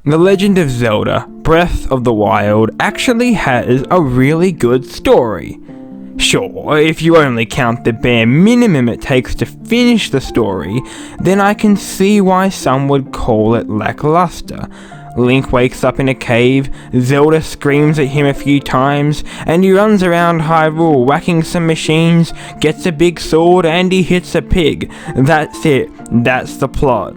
The Legend of Zelda: Breath of the Wild actually has a really good story. Sure, if you only count the bare minimum it takes to finish the story, then I can see why some would call it lackluster. Link wakes up in a cave, Zelda screams at him a few times, and he runs around Hyrule whacking some machines, gets a big sword, and he hits a pig. That's it, that's the plot.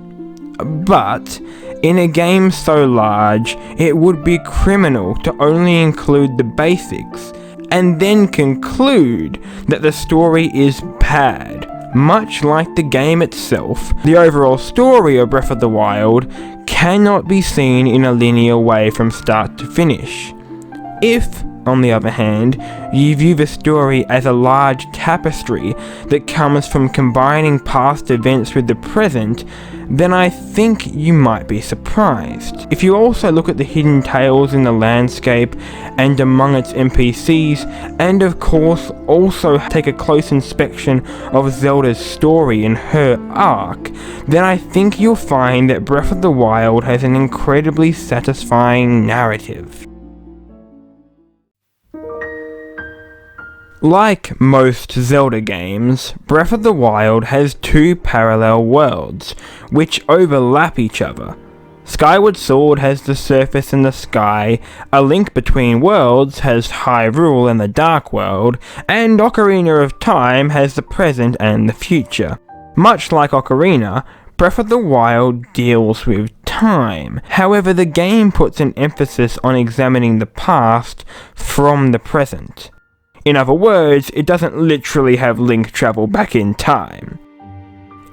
But in a game so large, it would be criminal to only include the basics, and then conclude that the story is bad. Much like the game itself, the overall story of Breath of the Wild cannot be seen in a linear way from start to finish. If, on the other hand, you view the story as a large tapestry that comes from combining past events with the present, then I think you might be surprised. If you also look at the hidden tales in the landscape and among its NPCs, and of course also take a close inspection of Zelda's story and her arc, then I think you'll find that Breath of the Wild has an incredibly satisfying narrative. Like most Zelda games, Breath of the Wild has two parallel worlds, which overlap each other. Skyward Sword has the surface and the sky, A Link Between Worlds has Hyrule and the Dark World, and Ocarina of Time has the present and the future. Much like Ocarina, Breath of the Wild deals with time. However, the game puts an emphasis on examining the past from the present. In other words, it doesn't literally have Link travel back in time.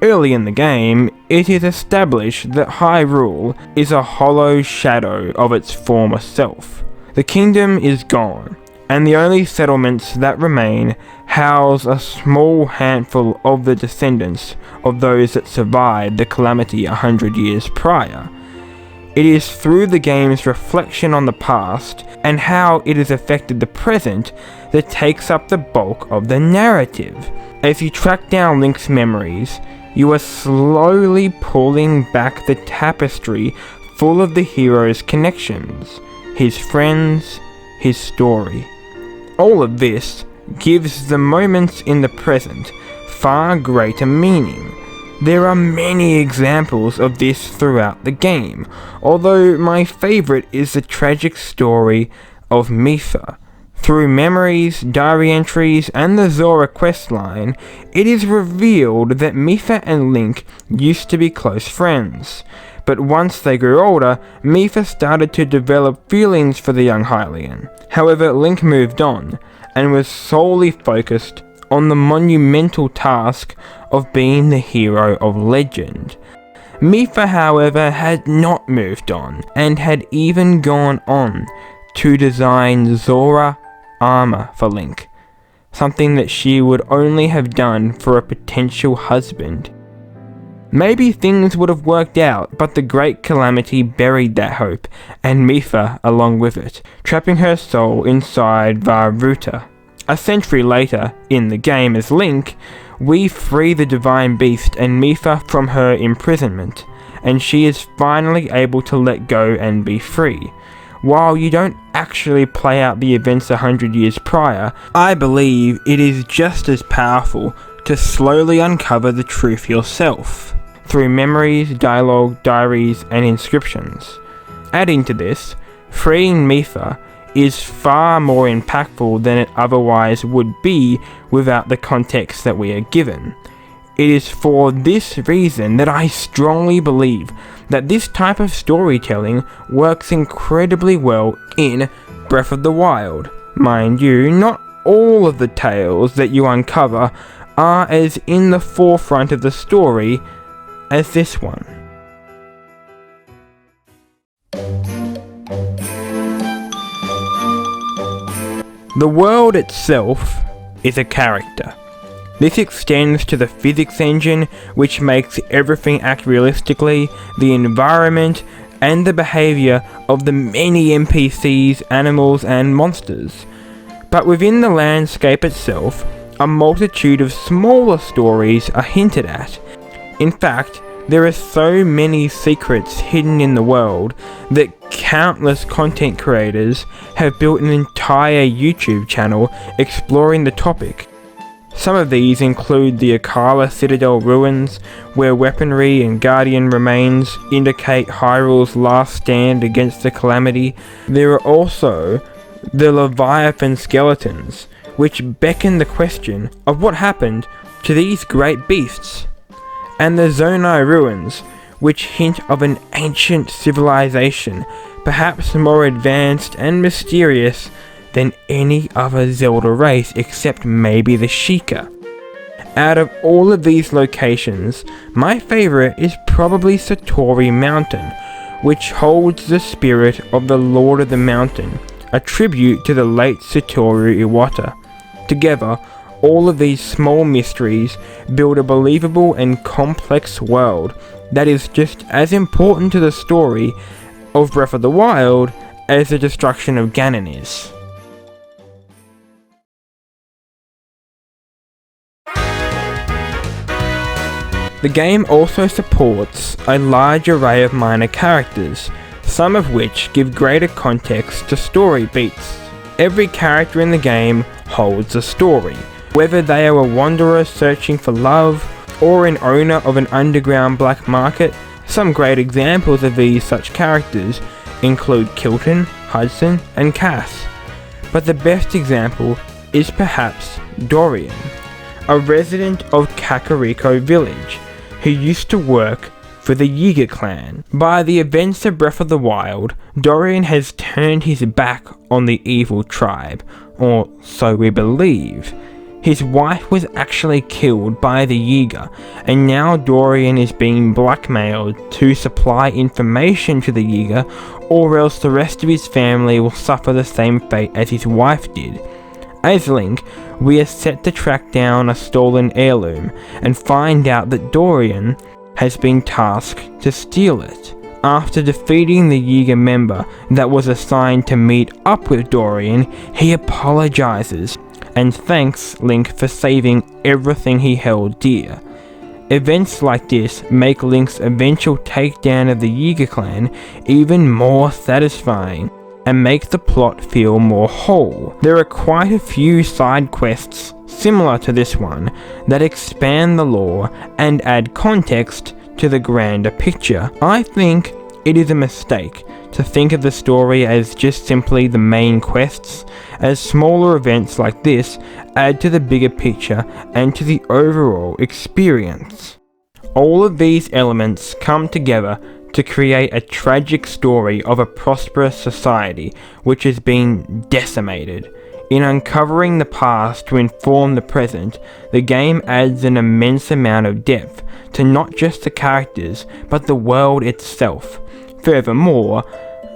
Early in the game, it is established that Hyrule is a hollow shadow of its former self. The kingdom is gone, and the only settlements that remain house a small handful of the descendants of those that survived the calamity 100 years prior. It is through the game's reflection on the past and how it has affected the present that takes up the bulk of the narrative. As you track down Link's memories, you are slowly pulling back the tapestry full of the hero's connections, his friends, his story. All of this gives the moments in the present far greater meaning. There are many examples of this throughout the game, although my favourite is the tragic story of Mipha. Through memories, diary entries, and the Zora questline, it is revealed that Mipha and Link used to be close friends. But once they grew older, Mipha started to develop feelings for the young Hylian. However, Link moved on, and was solely focused on the monumental task of being the hero of legend. Mipha, however, had not moved on, and had even gone on to design Zora armor for Link, something that she would only have done for a potential husband. Maybe things would have worked out, but the Great Calamity buried that hope, and Mipha along with it, trapping her soul inside Vah Ruta. A century later, in the game as Link, we free the Divine Beast and Mipha from her imprisonment, and she is finally able to let go and be free. While you don't actually play out the events 100 years prior, I believe it is just as powerful to slowly uncover the truth yourself, through memories, dialogue, diaries, and inscriptions. Adding to this, freeing Mipha is far more impactful than it otherwise would be without the context that we are given. It is for this reason that I strongly believe that this type of storytelling works incredibly well in Breath of the Wild. Mind you, not all of the tales that you uncover are as in the forefront of the story as this one. The world itself is a character. This extends to the physics engine, which makes everything act realistically, the environment, and the behaviour of the many NPCs, animals, and monsters. But within the landscape itself, a multitude of smaller stories are hinted at. In fact, There are so many secrets hidden in the world that countless content creators have built an entire YouTube channel exploring the topic. Some of these include the Akala Citadel ruins, where weaponry and guardian remains indicate Hyrule's last stand against the Calamity. There are also the Leviathan skeletons, which beckon the question of what happened to these great beasts, and the Zonai ruins, which hint of an ancient civilization, perhaps more advanced and mysterious than any other Zelda race except maybe the Sheikah. Out of all of these locations, my favourite is probably Satori Mountain, which holds the spirit of the Lord of the Mountain, a tribute to the late Satoru Iwata. Together, all of these small mysteries build a believable and complex world that is just as important to the story of Breath of the Wild as the destruction of Ganon is. The game also supports a large array of minor characters, some of which give greater context to story beats. Every character in the game holds a story, whether they are a wanderer searching for love, or an owner of an underground black market. Some great examples of these such characters include Kilton, Hudson, and Cass. But the best example is perhaps Dorian, a resident of Kakariko Village, who used to work for the Yiga clan. By the events of Breath of the Wild, Dorian has turned his back on the evil tribe, or so we believe. His wife was actually killed by the Yiga, and now Dorian is being blackmailed to supply information to the Yiga, or else the rest of his family will suffer the same fate as his wife did. As Link, we are set to track down a stolen heirloom and find out that Dorian has been tasked to steal it. After defeating the Yiga member that was assigned to meet up with Dorian, he apologizes and thanks Link for saving everything he held dear. Events like this make Link's eventual takedown of the Yiga clan even more satisfying, and make the plot feel more whole. There are quite a few side quests similar to this one that expand the lore and add context to the grander picture. I think it is a mistake to think of the story as just simply the main quests, as smaller events like this add to the bigger picture and to the overall experience. All of these elements come together to create a tragic story of a prosperous society which has been decimated. In uncovering the past to inform the present, the game adds an immense amount of depth to not just the characters, but the world itself. Furthermore,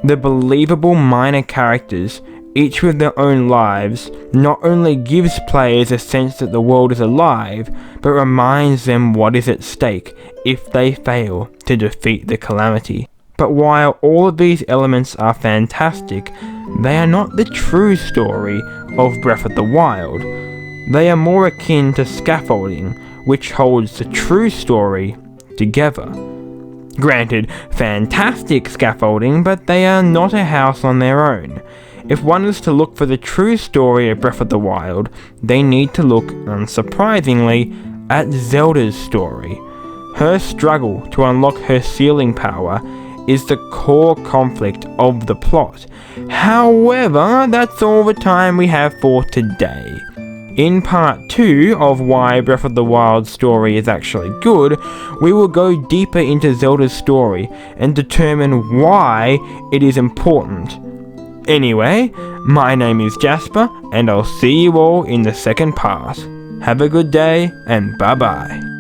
the believable minor characters, each with their own lives, not only gives players a sense that the world is alive, but reminds them what is at stake if they fail to defeat the Calamity. But while all of these elements are fantastic, they are not the true story of Breath of the Wild. They are more akin to scaffolding, which holds the true story together. Granted, fantastic scaffolding, but they are not a house on their own. If one is to look for the true story of Breath of the Wild, they need to look, unsurprisingly, at Zelda's story. Her struggle to unlock her sealing power is the core conflict of the plot. However, that's all the time we have for today. In part 2 of why Breath of the Wild's story is actually good, we will go deeper into Zelda's story and determine why it is important. Anyway, my name is Jasper, and I'll see you all in the second part. Have a good day, and bye bye.